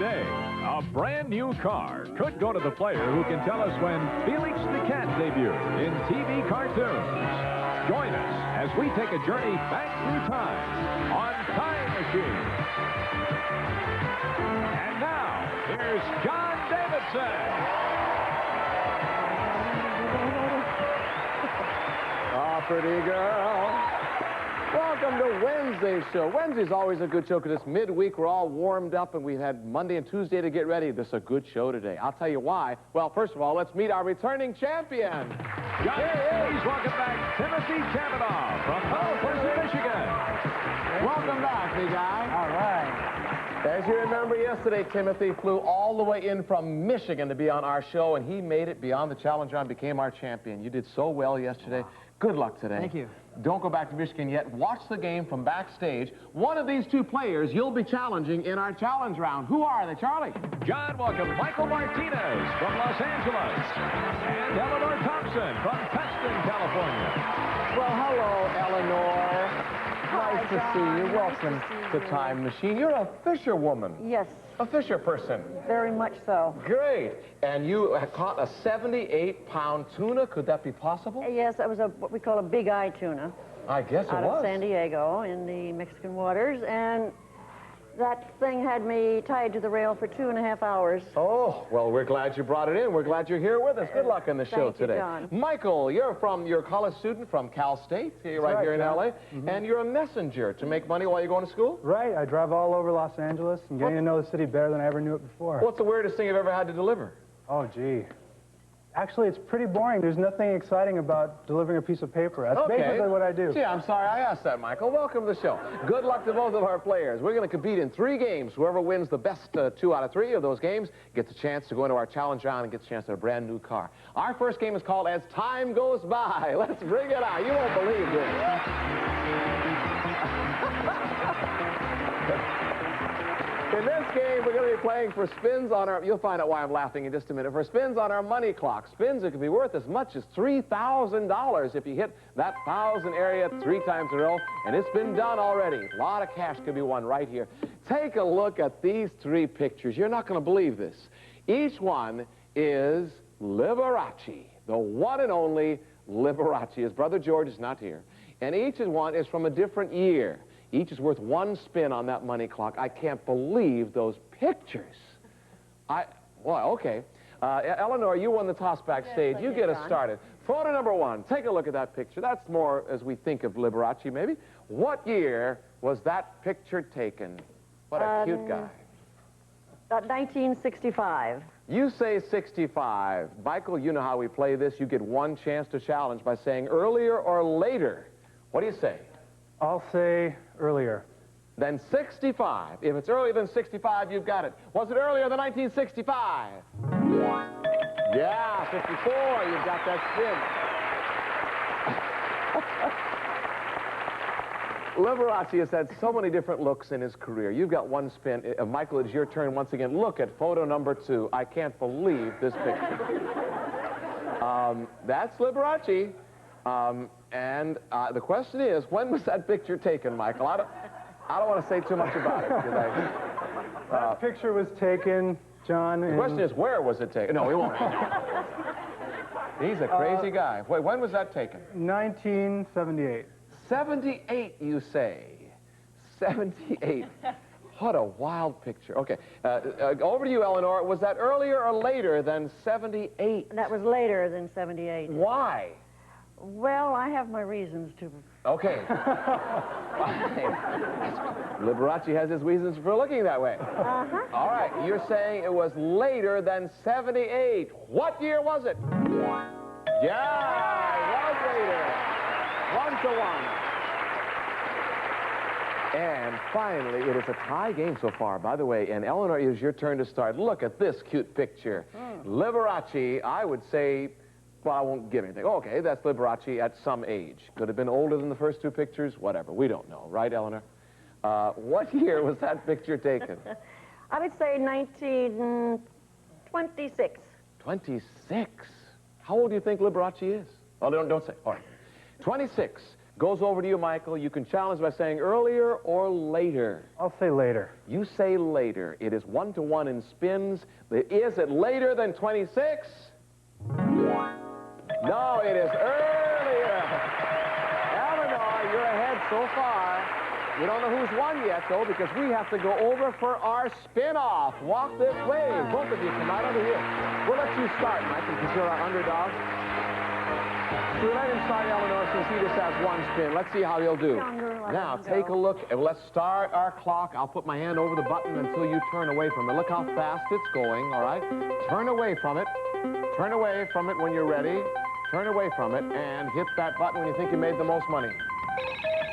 today. A brand new car could go to the player who can tell us when Felix the Cat debuted in TV cartoons. Join us as we take a journey back through time on Time Machine. And now, here's John Davidson. Oh, pretty girl. Welcome to Wednesday's show. Wednesday's always a good show because it's midweek. We're all warmed up and we've had Monday and Tuesday to get ready. This is a good show today. I'll tell you why. Well, first of all, let's meet our returning champion. John, please welcome back Tim Cavanaugh from Northwestern Michigan. Welcome back, big guy. All right. As you remember, yesterday, Timothy flew all the way in from Michigan to be on our show, and he made it beyond the challenge round, became our champion. You did so well yesterday. Good luck today. Thank you. Don't go back to Michigan yet. Watch the game from backstage. One of these two players you'll be challenging in our challenge round. Who are they, Charlie? John, welcome Michael Martinez from Los Angeles and Eleanor Thompson from Tustin, California. Well, hello, Eleanor. Nice to see you. Welcome to Time Machine. You're a fisherwoman. Yes, A fisher person. very much so. Great. And you caught a 78-pound tuna. Could that be possible? Yes, that was what we call a big eye tuna I guess it out was. of San Diego in the Mexican waters, and that thing had me tied to the rail for 2.5 hours. Oh, well, we're glad you brought it in. We're glad you're here with us. Good luck in the show Thank you, today. John. Michael, you're a college student from Cal State, right here in John. L.A., and you're a messenger to make money while you're going to school? Right, I drive all over Los Angeles and getting to know the city better than I ever knew it before. What's the weirdest thing you've ever had to deliver? Oh, gee. Actually, it's pretty boring. There's nothing exciting about delivering a piece of paper. That's basically what I do. Gee, I'm sorry I asked that, Michael. Welcome to the show. Good luck to both of our players. We're going to compete in 3 games. Whoever wins the best 2 out of 3 of those games gets a chance to go into our challenge round and gets a chance at a brand new car. Our first game is called As Time Goes By. Let's bring it out. You won't believe this. In this game, we're going to be playing for spins on our... You'll find out why I'm laughing in just a minute. For spins on our money clock. Spins that can be worth as much as $3,000 if you hit that 1,000 area 3 times in a row. And it's been done already. A lot of cash could be won right here. Take a look at these 3 pictures. You're not going to believe this. Each one is Liberace, the one and only Liberace. His brother George is not here. And each one is from a different year. Each is worth 1 spin on that money clock. I can't believe those pictures. Well, okay. Eleanor, you won the toss backstage. Yes, you get us started. Photo number 1. Take a look at that picture. That's more as we think of Liberace, maybe. What year was that picture taken? What a cute guy. 1965. You say 65. Michael, you know how we play this. You get 1 chance to challenge by saying earlier or later. What do you say? I'll say earlier. Then 65. If it's earlier than 65, you've got it. Was it earlier than 1965? Yeah, 54. You've got that spin. Liberace has had so many different looks in his career. You've got 1 spin. Michael, it's your turn once again. Look at photo number 2. I can't believe this picture. That's Liberace. And the question is, when was that picture taken, Michael? I don't want to say too much about it. That picture was taken, John, The question is, where was it taken? No, we won't. He's a crazy guy. Wait, when was that taken? 1978. 78, you say. 78. What a wild picture. Okay, over to you, Eleanor. Was that earlier or later than 78? That was later than 78. Why? Well, I have my reasons to... Okay. Liberace has his reasons for looking that way. Uh-huh. All right, you're saying it was later than 78. What year was it? Yeah, it was later. 1-1. And finally, it is a tie game so far, by the way. And Eleanor, it is your turn to start. Look at this cute picture. Liberace, I would say... Well, I won't give anything. Okay, that's Liberace at some age. Could have been older than the first 2 pictures. Whatever. We don't know. Right, Eleanor? What year was that picture taken? I would say 1926. 26? How old do you think Liberace is? Oh, don't say. All right. 26. Goes over to you, Michael. You can challenge by saying earlier or later. I'll say later. You say later. It is 1-to-1 in spins. Is it later than 26? No, it is earlier. Eleanor, you're ahead so far. We don't know who's won yet, though, because we have to go over for our spin-off. Walk this way. Both of you come right over here. We'll let you start, Michael, because you're our underdog. So we let him start, Eleanor, since he just has one spin. Let's see how he'll do. Now, take a look. Let's start our clock. I'll put my hand over the button until you turn away from it. Look how fast it's going, all right? Turn away from it. Turn away from it when you're ready. Turn away from it and hit that button when you think you made the most money.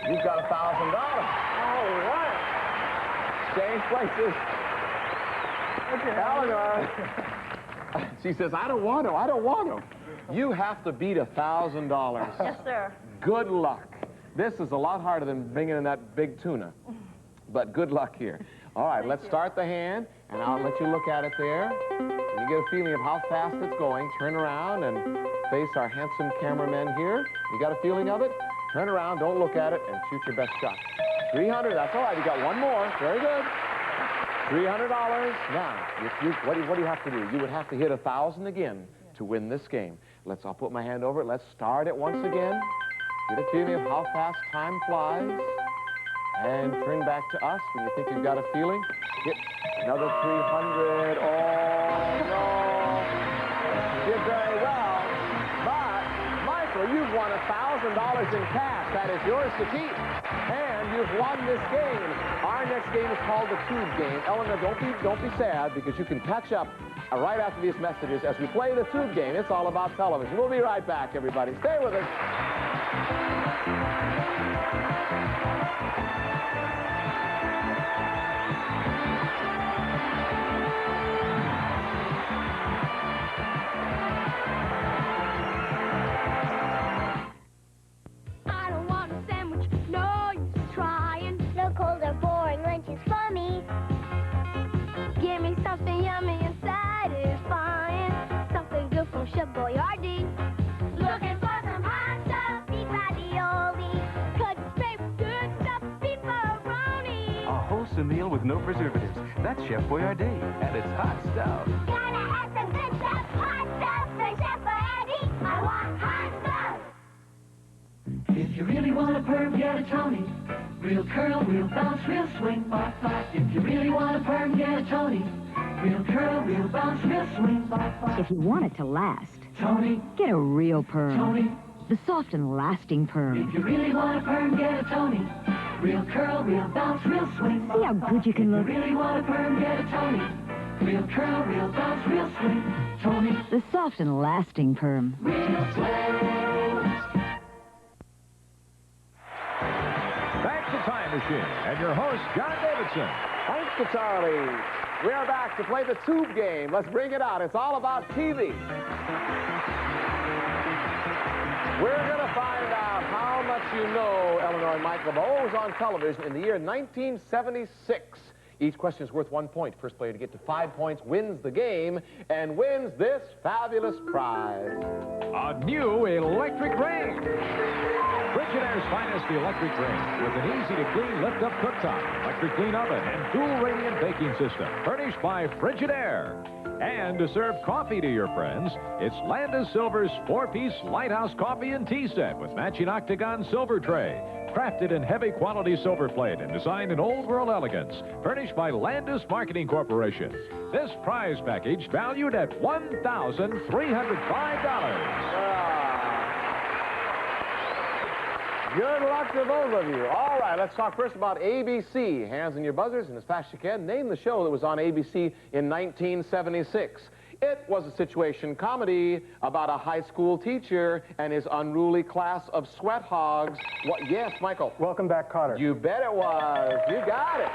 You've got $1,000. All right. Change places. Okay. Eleanor. She says, I don't want to. I don't want to. You have to beat $1,000. Yes, sir. Good luck. This is a lot harder than bringing in that big tuna. But good luck here. All right, let's start the hand, and I'll let you look at it there. And you get a feeling of how fast it's going. Turn around and face our handsome cameraman here. You got a feeling of it? Turn around, don't look at it, and shoot your best shot. 300, that's all right. You got one more. Very good. $300. Now, what do you have to do? You would have to hit 1,000 again to win this game. I'll put my hand over it. Let's start it once again. Get a feeling of how fast time flies. And turn back to us when you think you've got a feeling. Hit another 300. Oh, no. Did very well. But, Michael, you've won $1,000 in cash. That is yours to keep. And you've won this game. Our next game is called the Tube Game. Eleanor, don't be sad, because you can catch up right after these messages as we play the Tube Game. It's all about television. We'll be right back, everybody. Stay with us. I don't want a sandwich, no use trying. No cold or boring lunch is for me. Give me something yummy and satisfying. Something good from Chef Boyardee. Looking for some hot stuff, beef ravioli. Couldn't stay with good stuff, beef pepperoni. A wholesome meal with no preservatives. That's Chef Boyardee, and it's hot stuff. Gotta have some good stuff, hot stuff from Chef Boyardee. I want hot stuff. If you really want a perm, get a Tony. Real curl, real bounce, real swing, bop, bop. If you really want a perm, get a Tony. Real curl, real bounce, real swing, bop, bop. If you want it to last, Tony, get a real perm. Tony. The soft and lasting perm. If you really want a perm, get a Tony. Real curl, real bounce, real swing, bop, See how good you can If look? you really want a perm, get a Tony. Real curl, real bounce, real swing, Tony. The soft and lasting perm. Real swing. Back to Time Machine and your host, John Davidson. Thanks to Charlie. We are back to play the Tube Game. Let's bring it out. It's all about TV. We're going to find out how much you know, Eleanor and Michael, about what was on television in the year 1976. Each question is worth 1 point. First player to get to 5 points wins the game and wins this fabulous prize. A new electric range. Frigidaire's finest electric range with an easy-to-clean lift-up cooktop, electric clean oven, and dual radiant baking system. Furnished by Frigidaire. And to serve coffee to your friends, it's Landis Silver's 4-piece Lighthouse coffee and tea set with matching octagon silver tray. Crafted in heavy quality silver plate and designed in old world elegance. Furnished by Landis Marketing Corporation. This prize package valued at $1,305. Good luck to both of you. All right, let's talk first about ABC. Hands in your buzzers, and as fast as you can, name the show that was on ABC in 1976. It was a situation comedy about a high school teacher and his unruly class of sweat hogs. What? Yes, Michael. Welcome back, Cotter. You bet it was. You got it.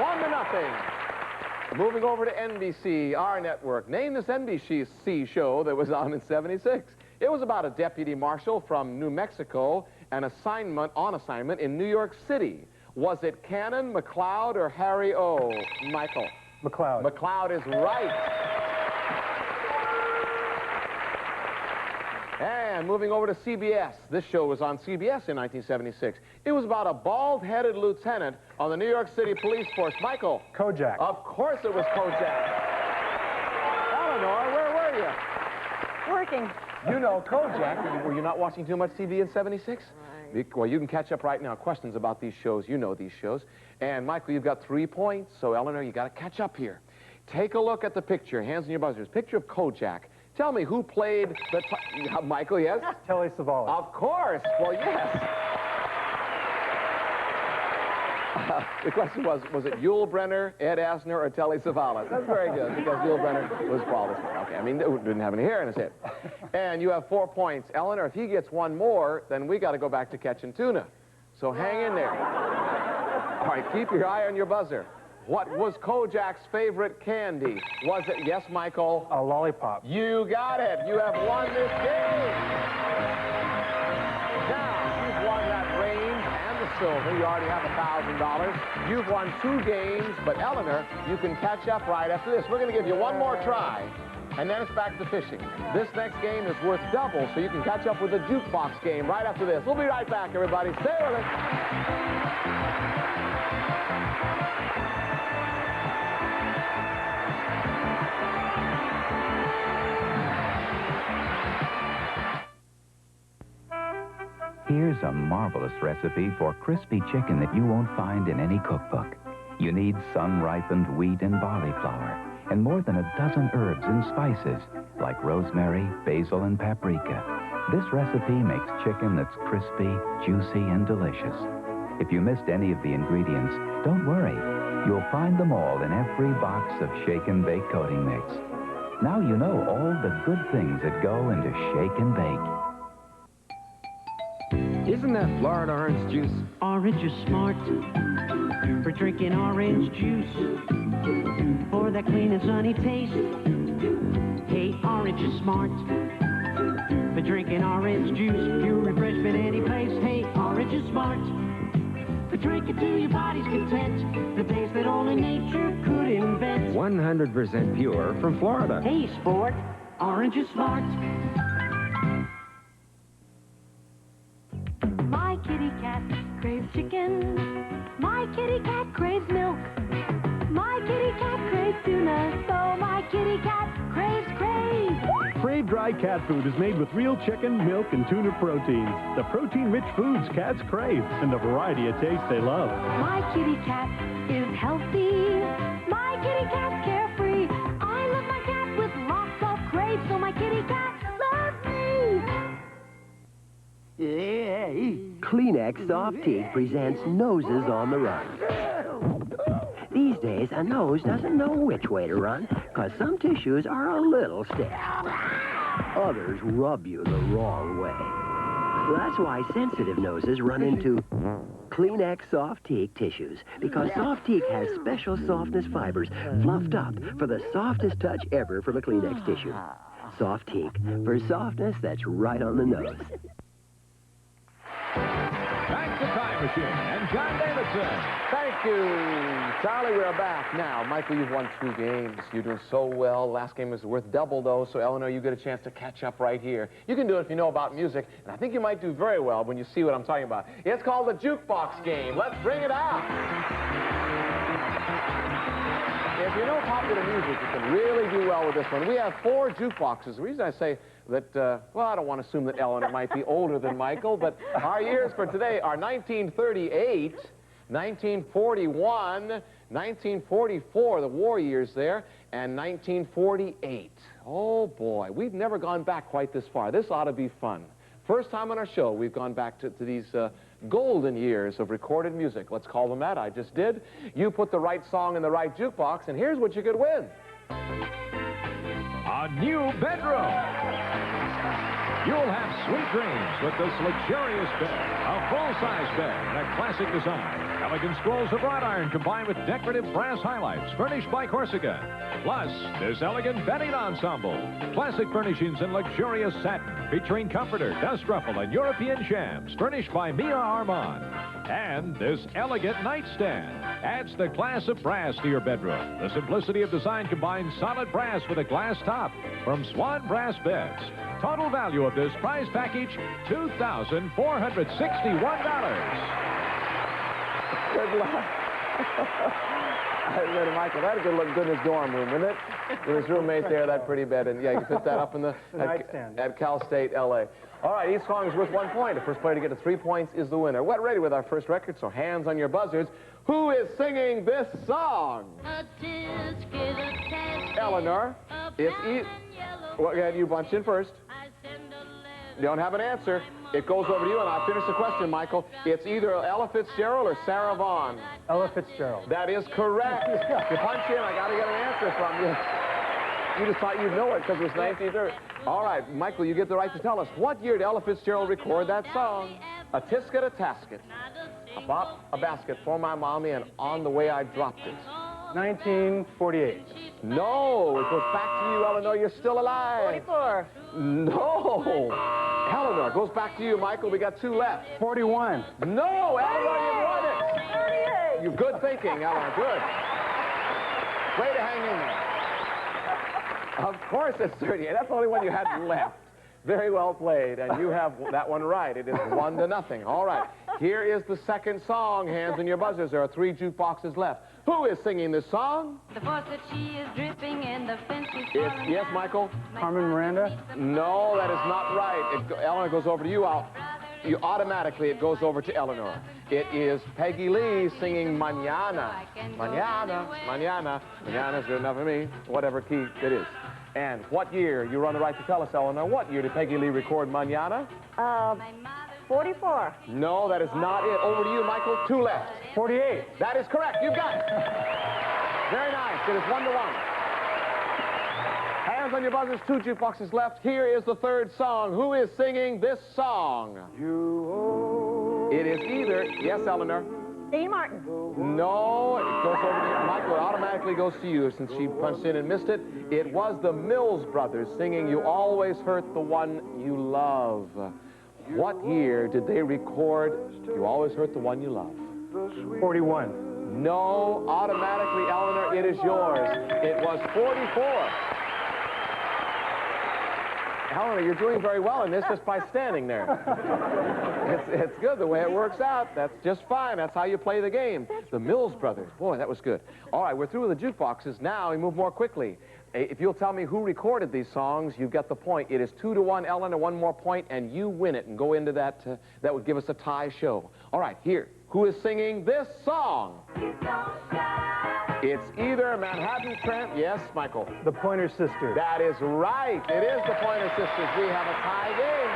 1-0. Moving over to NBC, our network. Name this NBC show that was on in 76. It was about a deputy marshal from New Mexico on assignment in New York City. Was it Cannon, McLeod, or Harry O? Michael. McLeod. McLeod is right. And And moving over to CBS. This show was on CBS in 1976. It was about a bald-headed lieutenant on the New York City police force. Michael. Kojak. Of course it was Kojak. Eleanor, where were you? Working. You know Kojak. Were you not watching too much TV in 76? Right. Well, you can catch up right now. Questions about these shows. You know these shows. And, Michael, you've got 3 points. So, Eleanor, you got to catch up here. Take a look at the picture. Hands on your buzzers. Picture of Kojak. Tell me who played the... Michael, yes? Telly Savalas. Of course. Well, yes. The question was it Yul Brynner, Ed Asner, or Telly Savalas? That's very good, because Yul Brynner was bald as well. Okay, I mean, didn't have any hair in his head. And you have 4 points. Eleanor, if he gets one more, then we got to go back to catching tuna. So hang in there. All right, keep your eye on your buzzer. What was Kojak's favorite candy? Was it, yes, Michael? A lollipop. You got it. You have won this game. Now, you've won that range and the silver. You already have $1,000. You've won 2 games, but Eleanor, you can catch up right after this. We're going to give you one more try, and then it's back to fishing. This next game is worth double, so you can catch up with the jukebox game right after this. We'll be right back, everybody. Stay with us. Here's a marvelous recipe for crispy chicken that you won't find in any cookbook. You need sun-ripened wheat and barley flour, and more than a dozen herbs and spices, like rosemary, basil, and paprika. This recipe makes chicken that's crispy, juicy, and delicious. If you missed any of the ingredients, don't worry. You'll find them all in every box of Shake and Bake coating mix. Now you know all the good things that go into Shake and Bake. Isn't that Florida orange juice? Orange is smart for drinking orange juice. For that clean and sunny taste. Hey, orange is smart for drinking orange juice. Pure refreshment any place. Hey, orange is smart for drinking to your body's content. The taste that only nature could invent. 100% pure from Florida. Hey, sport, orange is smart. My kitty cat craves chicken. My kitty cat craves milk. My kitty cat craves tuna. So my kitty cat craves crave. Crave Dry Cat Food is made with real chicken, milk, and tuna proteins. The protein-rich foods cats crave and the variety of tastes they love. My kitty cat is healthy. My kitty cat's carefree. I love my cat with lots of crave. So my kitty cat loves me. Kleenex Soft Teeth presents Noses on the Run. These days, a nose doesn't know which way to run, because some tissues are a little stiff. Others rub you the wrong way. That's why sensitive noses run into Kleenex Soft Teak tissues, because Soft Teak has special softness fibers fluffed up for the softest touch ever from a Kleenex tissue. Soft Teak, for softness that's right on the nose. Back to Time Machine and John Davidson. Thank you, Charlie. We're back. Now, Michael, you've won 2 games. You're doing so well. Last game was worth double, though, so Eleanor, you get a chance to catch up right here. You can do it if you know about music, and I think you might do very well when you see what I'm talking about. It's called the jukebox game. Let's bring it out. If you know popular music, you can really do well with this one. We have 4 jukeboxes. The reason I say that, well, I don't want to assume that Eleanor might be older than Michael, but our years for today are 1938, 1941, 1944, the war years there, and 1948. Oh, boy, we've never gone back quite this far. This ought to be fun. First time on our show, we've gone back to these golden years of recorded music. Let's call them that. I just did. You put the right song in the right jukebox, and here's what you could win. A new bedroom. You'll have sweet dreams with this luxurious bed. A full-size bed in a classic design. Elegant scrolls of wrought iron combined with decorative brass highlights furnished by Corsica. Plus, this elegant bedding ensemble. Classic furnishings in luxurious satin featuring comforter, dust ruffle, and European shams furnished by Mia Armand. And this elegant nightstand adds the class of brass to your bedroom. The simplicity of design combines solid brass with a glass top from Swan Brass Beds. total value of this prize package, $2,461. Good luck. I admit, Michael, that'd look good in his dorm room, wouldn't it? With his roommate there, that pretty bed. And yeah, you can put that up in the at Cal State, LA. All right, each song is worth 1 point. The first player to get to 3 points is the winner. We're ready with our first record, so hands on your buzzers. Who is singing this song? Eleanor. It's well, go ahead, you bunch in first. You don't have an answer. It goes over to you, and I'll finish the question, Michael. It's either Ella Fitzgerald or Sarah Vaughan. Ella Fitzgerald. That is correct. You punch in, I got to get an answer from you. You just thought you'd know it because it was 1930. All right, Michael, you get the right to tell us. What year did Ella Fitzgerald record that song? A tisket, a tasket. I bought a basket for my mommy, and on the way I dropped it. 1948. No, it goes back to you, Eleanor. You're still alive. 44. No. Eleanor, goes back to you, Michael. We got 2 left. 41. No, Eleanor, you won it. 38. You good thinking, Eleanor. Good. Way to hang in there. Of course it's 38. That's the only one you had left. Very well played, and you have that one right. It is 1-0. All right. Here is the second song. Hands on your buzzers. There are 3 jukeboxes left. Who is singing this song? The faucet, she is dripping, and the fence is Yes, Michael? Carmen Miranda? No, that is not right. Eleanor goes over to you. Automatically, it goes over to Eleanor. It is Peggy Lee singing Mañana. Mañana, mañana, mañana's good enough for me. Whatever key it is. And what year? You run the right to tell us, Eleanor. What year did Peggy Lee record Mañana? 44. No, that is not it. Over to you, Michael. 2 left. 48. That is correct. You got it. Very nice. It is 1-1. Hands on your buzzers. 2 jukeboxes left. Here is the third song. Who is singing this song? It is either, yes, Eleanor. Dean Martin. No, it goes over to you. Michael, it automatically goes to you since she punched in and missed it. It was the Mills Brothers singing You Always Hurt the One You Love. What year did they record You Always Hurt the One You Love? 41. No, automatically, Eleanor, it is yours. It was 44. Eleanor, you're doing very well in this just by standing there. It's good the way it works out. That's just fine. That's how you play the game. The Mills Brothers. Boy, that was good. All right, we're through with the jukeboxes. Now we move more quickly. If you'll tell me who recorded these songs, you get the point. It is 2-1, Eleanor, 1 more point, and you win it and go into that. That would give us a tie show. All right, here. Who is singing this song? It's either Manhattan Trent. Yes, Michael. The Pointer Sisters. That is right. It is the Pointer Sisters. We have a tie game.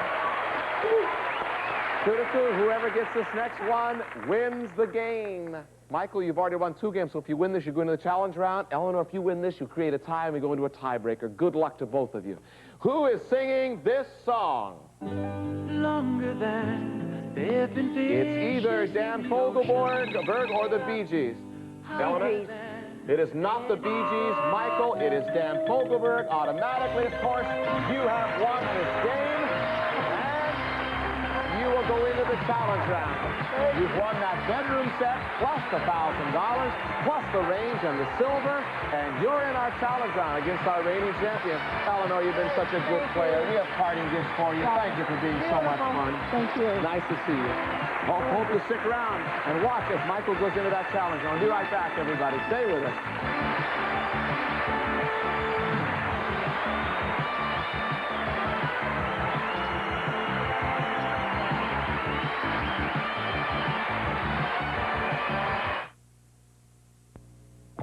2-2. Whoever gets this next one wins the game. Michael, you've already won 2 games, so if you win this, you go into the challenge round. Eleanor, if you win this, you create a tie, and we go into a tiebreaker. Good luck to both of you. Who is singing this song? Longer than they've been fishing. It's either Dan Fogelberg or the Bee Gees. Eleanor? It is not the Bee Gees. Michael, it is Dan Fogelberg. Automatically, of course, you have won this game. And you will go into the challenge round. You've won that bedroom set, plus the $1,000, plus the range and the silver, and you're in our challenge round against our reigning champion. Eleanor, you've been such a good player. We have parting gifts for you. Thank you for being so much fun. Thank you. Nice to see you. Hope you stick around and watch as Michael goes into that challenge round. I'll be right back, everybody. Stay with us.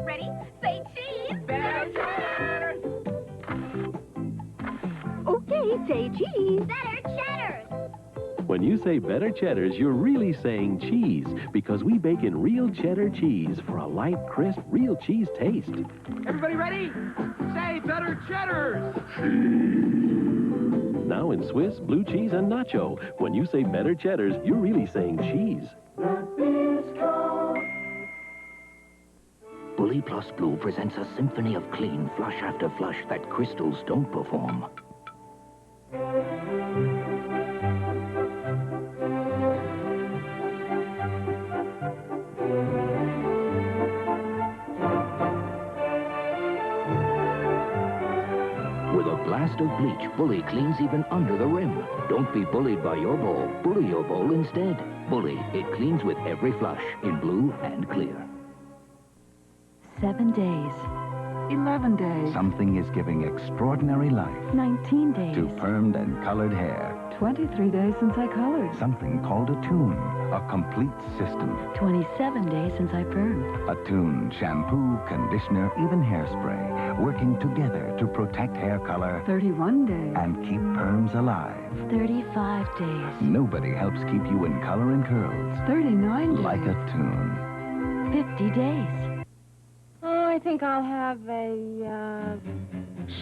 Ready? Say cheese. Better cheddar. Okay, say cheese. Better cheddar. When you say better cheddars, you're really saying cheese, because we bake in real cheddar cheese for a light, crisp, real cheese taste. Everybody ready? Say better cheddars. Now in Swiss, blue cheese, and nacho. When you say better cheddars, you're really saying cheese. Bully Plus Blue presents a symphony of clean, flush after flush that crystals don't perform. With a blast best of bleach, Bully cleans even under the rim. Don't be bullied by your bowl. Bully your bowl instead. Bully, it cleans with every flush in blue and clear. 7 days. 11 days. Something is giving extraordinary life 19 days. to permed and colored hair. 23 days since I colored. Something called a tune, a complete system. 27 days since I permed. A tune, shampoo, conditioner, even hairspray, working together to protect hair color 31 days. and keep perms alive. 35 days. Nobody helps keep you in color and curls 39 days. like a tune. 50 days. Oh, I think I'll have a,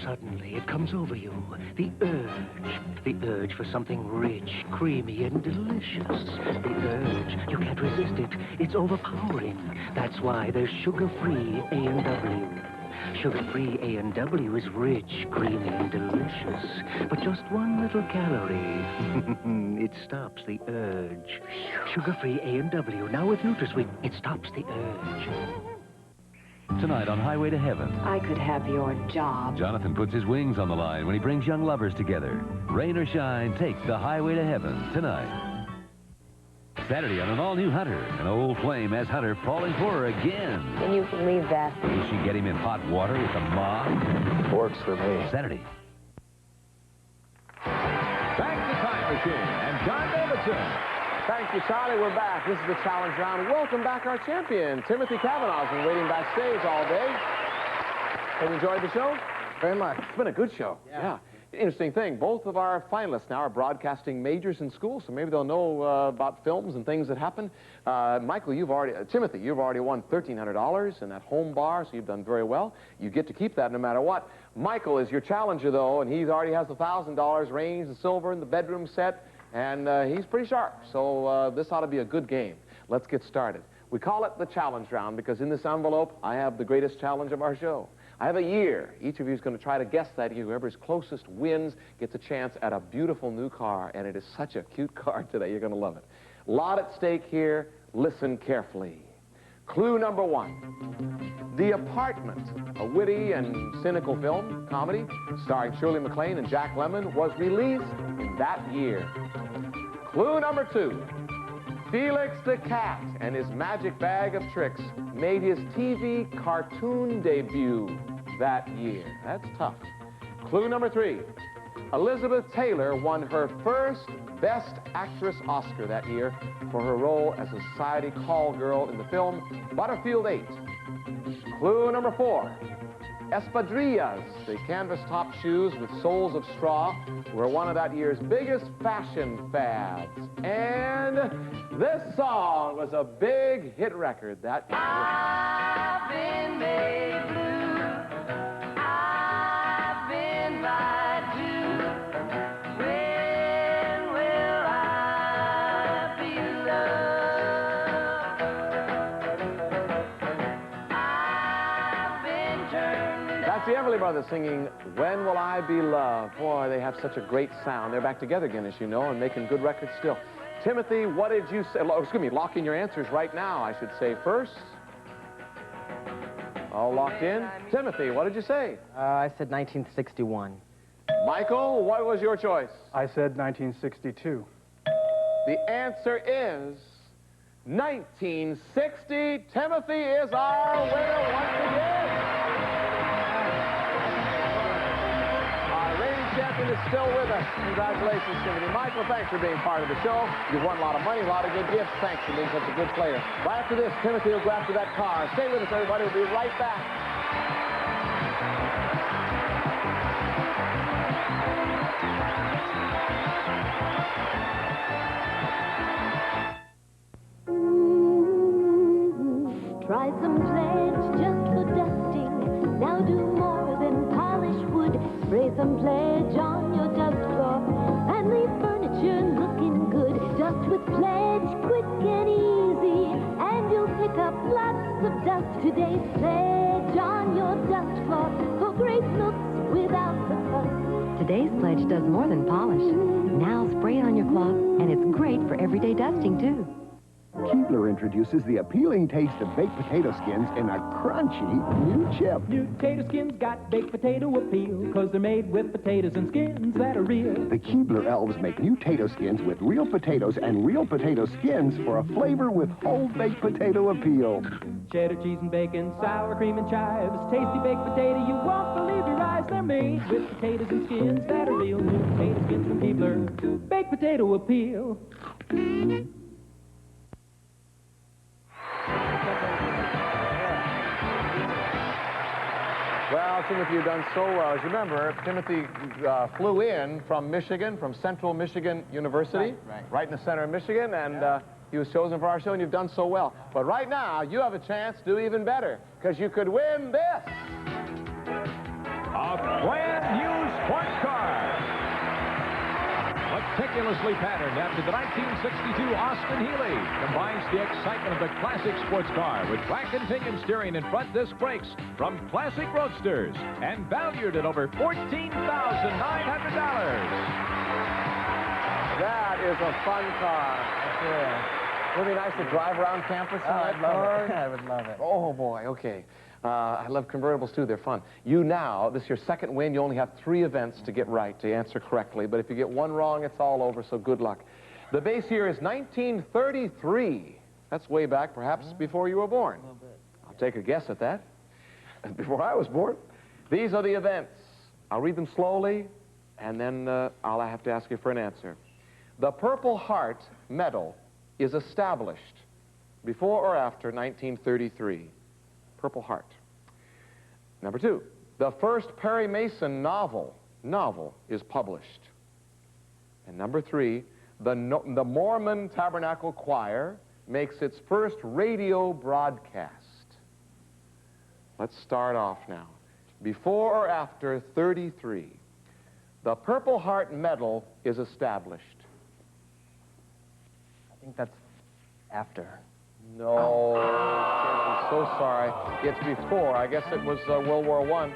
Suddenly, it comes over you. The urge for something rich, creamy, and delicious. The urge. You can't resist it. It's overpowering. That's why there's sugar-free A&W. Sugar-free A&W is rich, creamy, and delicious. But just one little calorie. It stops the urge. Sugar-free A&W, now with NutraSweet. It stops the urge. Tonight on Highway to Heaven, I could have your job. Jonathan puts his wings on the line when he brings young lovers together. Rain or shine, take the Highway to Heaven tonight. Saturday on an all-new Hunter. An old flame has Hunter falling for her again. Can you believe that? Will she get him in hot water with a mop? Works for me. Saturday. Back to Time Machine and John Davidson. Thank you, Charlie. We're back. This is the challenge round. Welcome back our champion. Timothy Cavanaugh has been waiting backstage all day. Have you enjoyed the show? Very much. It's been a good show. Yeah. Interesting thing, both of our finalists now are broadcasting majors in school, so maybe they'll know about films and things that happen. Timothy, you've already won $1,300 in that home bar, so you've done very well. You get to keep that no matter what. Michael is your challenger, though, and he already has the $1,000 range and silver in the bedroom set, and he's pretty sharp, so this ought to be a good game. Let's get started. We call it the challenge round because in this envelope, I have the greatest challenge of our show. I have a year. Each of you is going to try to guess that year. Whoever's closest wins gets a chance at a beautiful new car, and it is such a cute car today. You're going to love it. A lot at stake here. Listen carefully. Clue number one. The Apartment, a witty and cynical film, comedy, starring Shirley MacLaine and Jack Lemmon, was released in that year. Clue number two. Felix the Cat and his magic bag of tricks made his TV cartoon debut that year. That's tough. Clue number three. Elizabeth Taylor won her first Best Actress Oscar that year for her role as a society call girl in the film Butterfield 8. Clue number four. Espadrillas, the canvas-top shoes with soles of straw, were one of that year's biggest fashion fads. And this song was a big hit record that year. I've been made blue. I've been lied to. When will I be loved? I've been turned. That's the Everly Brothers singing When Will I Be Loved. Boy, they have such a great sound. They're back together again, as you know, and making good records still. Timothy, what did you say? Excuse me, lock in your answers right now, I should say first. All locked in. Timothy, what did you say? I said 1961. Michael, what was your choice? I said 1962. The answer is 1960. Timothy is our winner once again. Our reigning champion is still with us. Congratulations, Timothy. Michael, thanks for being part of the show. You've won a lot of money, a lot of good gifts. Thanks for being such a good player. Right after this, Timothy will go after that car. Stay with us, everybody. We'll be right back. Try some pledge just for dusting. Now do more than polish wood. Spray some pledge on your dust floor and leave furniture looking good. Dust with pledge, quick and easy, and you'll pick up lots of dust. Today's pledge on your dust floor for great looks without the fuss. Today's pledge does more than polish. Now spray it on your cloth, and it's great for everyday dusting, too. Keebler introduces the appealing taste of baked potato skins in a crunchy new chip. New potato skins got baked potato appeal, because they're made with potatoes and skins that are real. The Keebler elves make new potato skins with real potatoes and real potato skins for a flavor with whole baked potato appeal. Cheddar cheese and bacon, sour cream and chives, tasty baked potato, you won't believe your eyes. They're made with potatoes and skins that are real. New potato skins from Keebler, baked potato appeal. Well, Timothy, you've done so well. As you remember, Timothy flew in from Michigan, from Central Michigan University, right in the center of Michigan, and he was chosen for our show, and you've done so well. But right now, you have a chance to do even better, because you could win this. A brand new sports car. Meticulously patterned after the 1962 Austin Healey, combines the excitement of the classic sports car with black and pinion steering and front disc brakes from classic roadsters, and valued at over $14,900. That is a fun car. Yeah. Would it be nice to drive around campus in that car? I would love it. Oh, boy, okay. I love convertibles, too. They're fun. You now, this is your second win. You only have 3 events to get right, to answer correctly. But if you get one wrong, it's all over, so good luck. The base year is 1933. That's way back, perhaps before you were born. A little bit. I'll take a guess at that. Before I was born. These are the events. I'll read them slowly, and then I'll have to ask you for an answer. The Purple Heart Medal is established before or after 1933. Purple Heart. Number 2, the first Perry Mason novel is published. And number 3, the Mormon Tabernacle Choir makes its first radio broadcast. Let's start off now. Before or after 33, the Purple Heart Medal is established. I think that's after. No, I'm so sorry. It's before. I guess it was World War I.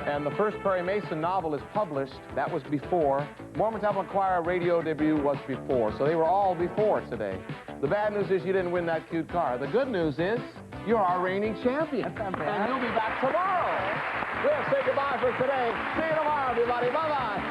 And the first Perry Mason novel is published. That was before. Mormon Tabernacle Choir radio debut was before. So they were all before today. The bad news is you didn't win that cute car. The good news is you're our reigning champion. That's not bad. And you'll be back tomorrow. We'll say goodbye for today. See you tomorrow, everybody. Bye-bye.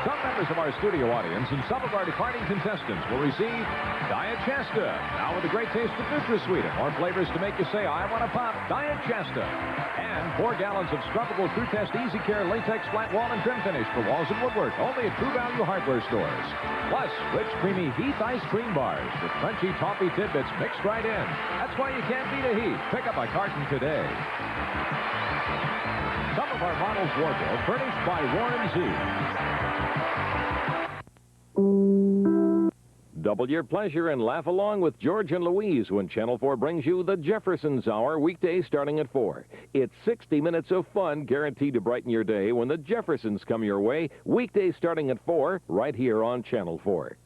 Some members of our studio audience and some of our departing contestants will receive Diet Shasta. Now with a great taste of NutraSweet and more flavors to make you say, I want to pop, Diet Shasta. And 4 gallons of scrubbable True Test Easy Care latex flat wall and trim finish for walls and woodwork, only at True Value hardware stores. Plus, rich, creamy Heath ice cream bars with crunchy toffee tidbits mixed right in. That's why you can't beat a Heath. Pick up a carton today. Some of our models' wardrobe furnished by Warren Z. Double your pleasure and laugh along with George and Louise when Channel 4 brings you the Jeffersons Hour, weekdays starting at 4. It's 60 minutes of fun guaranteed to brighten your day when the Jeffersons come your way, weekdays starting at 4, right here on Channel 4.